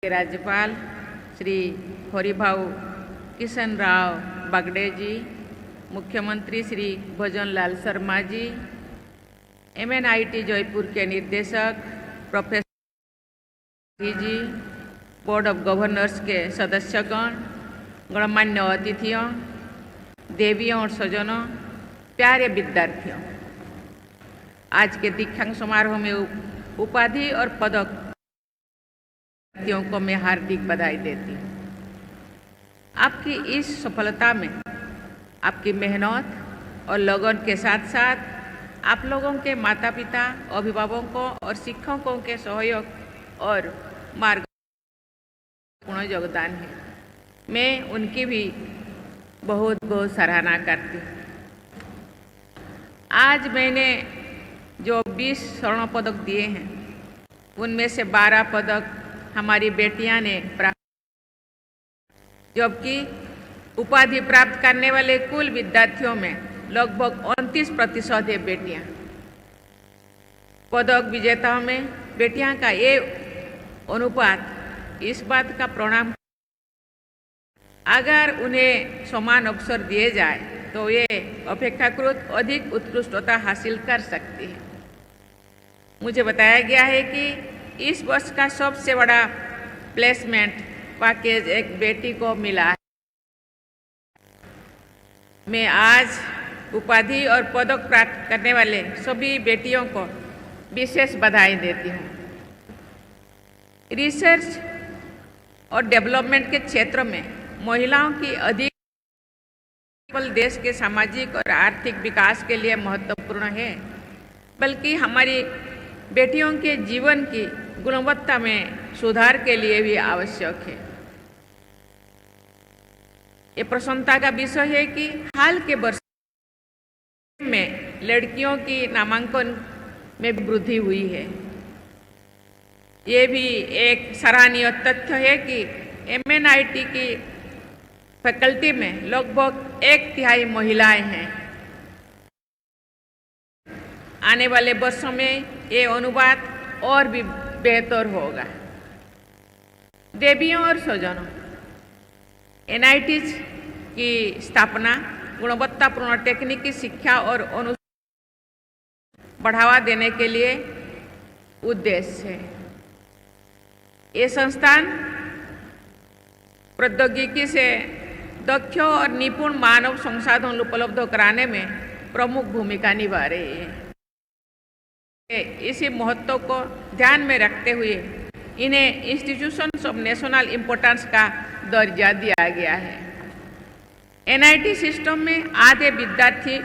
राज्यपाल श्री हरिभाऊ किशन राव बागड़े जी, मुख्यमंत्री श्री भजन लाल शर्मा जी, MNIT जयपुर के निदेशक प्रोफेसर जी, बोर्ड ऑफ गवर्नर्स के सदस्यगण, गणमान्य अतिथियों, देवियों और सज्जनों, प्यारे विद्यार्थियों, आज के दीक्षांत समारोह में उपाधि और पदक को मैं हार्दिक बधाई देती हूँ। आपकी इस सफलता में आपकी मेहनत और लगन के साथ साथ आप लोगों के माता पिता, अभिभावकों और शिक्षकों के सहयोग और मार्गदर्शन योगदान है। मैं उनकी भी बहुत बहुत सराहना करती हूँ। आज मैंने जो 20 स्वर्ण पदक दिए हैं, उनमें से 12 पदक हमारी बेटियां ने प्राप्त, जबकि उपाधि प्राप्त करने वाले कुल विद्यार्थियों में लगभग 29% है बेटियां। पदक विजेताओं में बेटियां का ये अनुपात इस बात का प्रमाण, अगर उन्हें समान अवसर दिए जाए तो ये अपेक्षाकृत अधिक उत्कृष्टता हासिल कर सकती है। मुझे बताया गया है कि इस वर्ष का सबसे बड़ा प्लेसमेंट पैकेज एक बेटी को मिला है। मैं आज उपाधि और पदक प्राप्त करने वाले सभी बेटियों को विशेष बधाई देती हूँ। रिसर्च और डेवलपमेंट के क्षेत्र में महिलाओं की अधिक केवल देश के सामाजिक और आर्थिक विकास के लिए महत्वपूर्ण है, बल्कि हमारी बेटियों के जीवन की गुणवत्ता में सुधार के लिए भी आवश्यक है। ये प्रसन्नता का विषय है कि हाल के वर्षों में लड़कियों की नामांकन में वृद्धि हुई है। ये भी एक सराहनीय तथ्य है कि MNIT की फैकल्टी में लगभग 1/3 महिलाएं हैं। आने वाले वर्षों में ये अनुपात और भी बेहतर होगा। देवियों और सज्जनों, NIT की स्थापना गुणवत्तापूर्ण तकनीकी शिक्षा और अनुसंधान बढ़ावा देने के लिए उद्देश्य है। ये संस्थान प्रौद्योगिकी से दक्ष और निपुण मानव संसाधन उपलब्ध कराने में प्रमुख भूमिका निभा रही है। इसी महत्व को ध्यान में रखते हुए इन्हें इंस्टीट्यूशंस ऑफ नेशनल इम्पोर्टेंस का दर्जा दिया गया है। NIT सिस्टम में आधे विद्यार्थी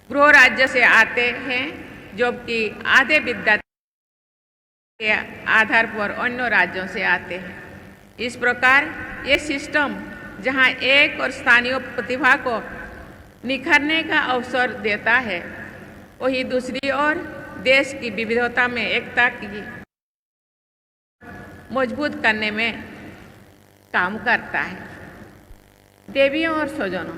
गृह राज्य से आते हैं, जबकि आधे विद्यार्थी के आधार पर अन्य राज्यों से आते हैं। इस प्रकार ये सिस्टम जहां एक और स्थानीय प्रतिभा को निखरने का अवसर देता है, वहीं दूसरी ओर देश की विविधता में एकता की मजबूत करने में काम करता है। देवियों और सज्जनों,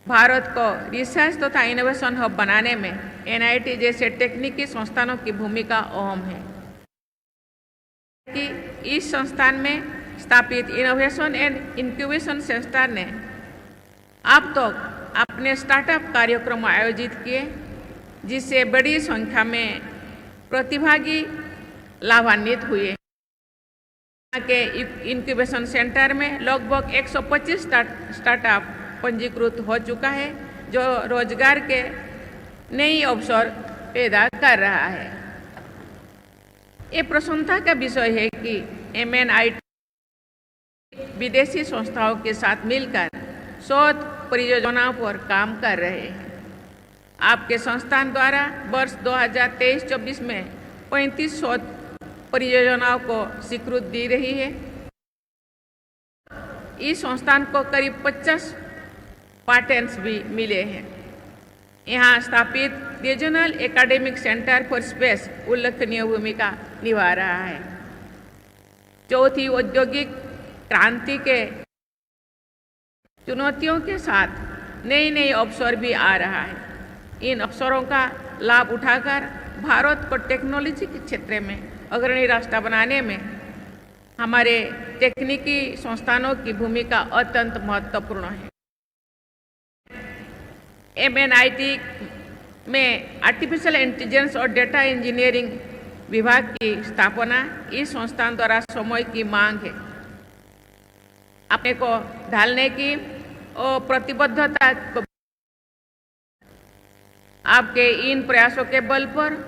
भारत को रिसर्च तथा इनोवेशन हब बनाने में NIT जैसे तकनीकी संस्थानों की भूमिका अहम है। कि इस संस्थान में स्थापित इनोवेशन एंड इंक्यूबेशन सेंटर ने अब तक अपने स्टार्टअप कार्यक्रम आयोजित किए, जिससे बड़ी संख्या में प्रतिभागी लाभान्वित हुए। यहाँ के इंक्यूबेशन सेंटर में लगभग 125 स्टार्टअप पंजीकृत हो चुका है, जो रोजगार के नए अवसर पैदा कर रहा है। ये प्रसन्नता का विषय है कि MNIT विदेशी संस्थाओं के साथ मिलकर शोध परियोजनाओं पर काम कर रहे हैं। आपके संस्थान द्वारा वर्ष 2023-24 में 35 शोध परियोजनाओं को स्वीकृति दी रही है। इस संस्थान को करीब 50 पेटेंट्स भी मिले हैं। यहाँ स्थापित regional academic centre for space उल्लेखनीय भूमिका निभा रहा है। चौथी औद्योगिक क्रांति के चुनौतियों के साथ नए नए अवसर भी आ रहा है। इन अवसरों का लाभ उठाकर भारत को टेक्नोलॉजी के क्षेत्र में अग्रणी रास्ता बनाने में हमारे तकनीकी संस्थानों की भूमिका अत्यंत महत्वपूर्ण है। MNIT में आर्टिफिशियल इंटेलिजेंस और डेटा इंजीनियरिंग विभाग की स्थापना इस संस्थान द्वारा समय की मांग है। अपने को ढालने की और प्रतिबद्धता को आपके इन प्रयासों के बल पर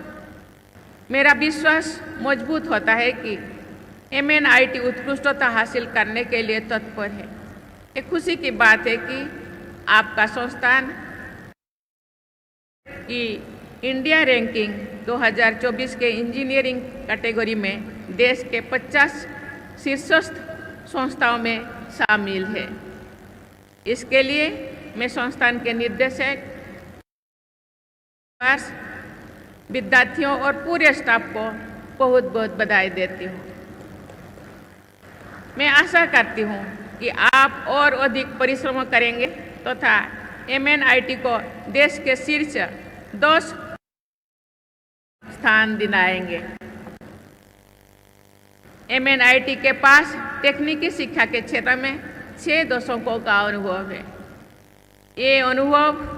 मेरा विश्वास मजबूत होता है कि MNIT उत्कृष्टता हासिल करने के लिए तत्पर है। एक खुशी की बात है कि आपका संस्थान की इंडिया रैंकिंग 2024 के इंजीनियरिंग कैटेगरी में देश के 50 शीर्षस्थ संस्थाओं में शामिल है। इसके लिए मैं संस्थान के निर्देशक, विद्यार्थियों और पूरे स्टाफ को बहुत बहुत बधाई देती हूँ। मैं आशा करती हूँ कि आप और अधिक परिश्रम करेंगे तथा MNIT को देश के शीर्ष 10 स्थान दिलाएंगे। MNIT के पास तकनीकी शिक्षा के क्षेत्र में 6 दशकों का अनुभव है। ये अनुभव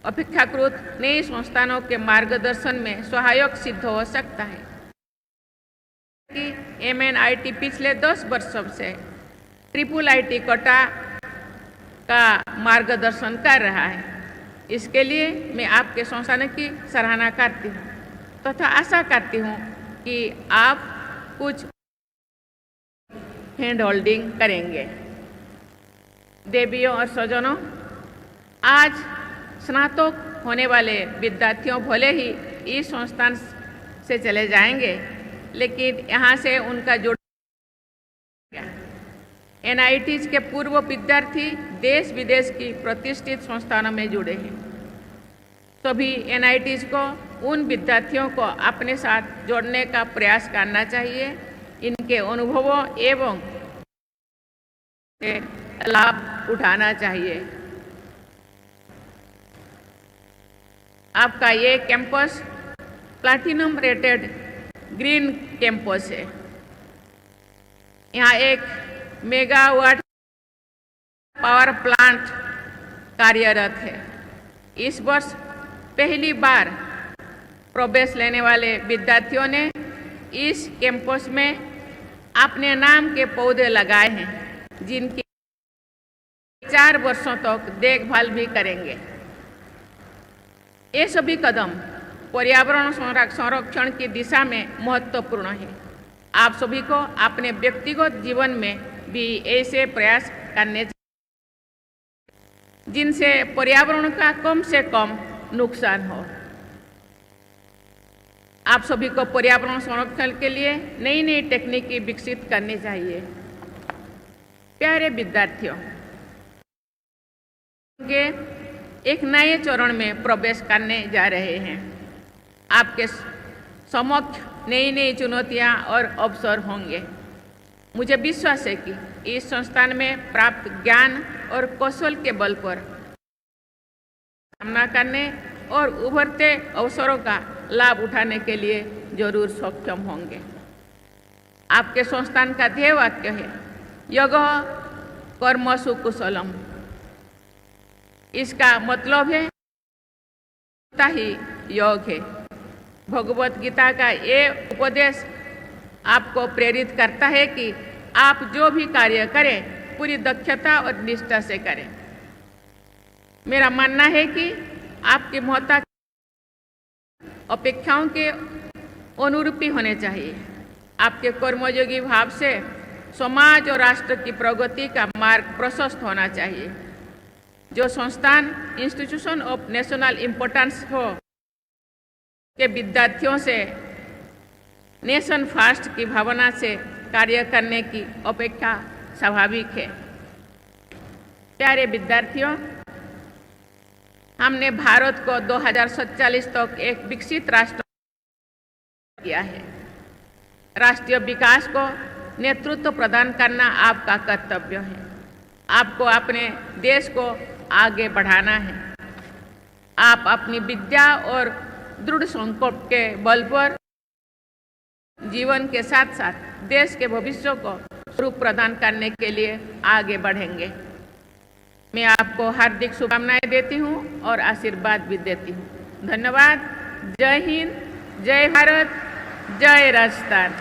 अपेक्षाकृत नए संस्थानों के मार्गदर्शन में सहायक सिद्ध हो सकता है कि MNIT पिछले 10 वर्षों से IIIT कोटा का मार्गदर्शन कर रहा है। इसके लिए मैं आपके संस्थान की सराहना करती हूँ तथा आशा करती हूँ कि आप कुछ हैंड होल्डिंग करेंगे। देवियों और स्वजनों, आज स्नातक होने वाले विद्यार्थियों भले ही इस संस्थान से चले जाएंगे, लेकिन यहाँ से उनका जुड़ NITs के पूर्व विद्यार्थी देश विदेश की प्रतिष्ठित संस्थानों में जुड़े हैं। सभी NITs को उन विद्यार्थियों को अपने साथ जोड़ने का प्रयास करना चाहिए। इनके अनुभवों एवं लाभ उठाना चाहिए। आपका ये campus platinum rated green campus है। यहाँ एक मेगावाट पावर प्लांट कार्यरत है। इस वर्ष पहली बार प्रवेश लेने वाले विद्यार्थियों ने इस कैंपस में अपने नाम के पौधे लगाए हैं, जिनकी 4 वर्षों तक देखभाल भी करेंगे। ये सभी कदम पर्यावरण संरक्षण की दिशा में महत्वपूर्ण है। आप सभी को अपने व्यक्तिगत जीवन में भी ऐसे प्रयास करने चाहिए जिनसे पर्यावरण का कम से कम नुकसान हो। आप सभी को पर्यावरण संरक्षण के लिए नई नई तकनीकी विकसित करनी चाहिए। प्यारे विद्यार्थियों, के एक नए चरण में प्रवेश करने जा रहे हैं। आपके समक्ष नई नई चुनौतियां और अवसर होंगे। मुझे विश्वास है कि इस संस्थान में प्राप्त ज्ञान और कौशल के बल पर सामना करने और उभरते अवसरों का लाभ उठाने के लिए जरूर सक्षम होंगे। आपके संस्थान का ध्येय वाक्य है यगः कर्मसु कुशलम। इसका मतलब है ही योग है। भगवत गीता का ये उपदेश आपको प्रेरित करता है कि आप जो भी कार्य करें पूरी दक्षता और निष्ठा से करें। मेरा मानना है कि आपकी महत्ता अपेक्षाओं के अनुरूपी होने चाहिए। आपके कर्मयोगी भाव से समाज और राष्ट्र की प्रगति का मार्ग प्रशस्त होना चाहिए। जो संस्थान इंस्टीट्यूशन ऑफ नेशनल इम्पोर्टेंस हो के विद्यार्थियों से नेशन फर्स्ट की भावना से कार्य करने की अपेक्षा स्वाभाविक है। प्यारे विद्यार्थियों, हमने भारत को 2047 तक एक विकसित राष्ट्र किया है। राष्ट्रीय विकास को नेतृत्व प्रदान करना आपका कर्तव्य है। आपको अपने देश को आगे बढ़ाना है। आप अपनी विद्या और दृढ़ संकल्प के बल पर जीवन के साथ साथ देश के भविष्य को रूप प्रदान करने के लिए आगे बढ़ेंगे। मैं आपको हार्दिक शुभकामनाएं देती हूं और आशीर्वाद भी देती हूं। धन्यवाद। जय हिंद, जय भारत, जय राजस्थान।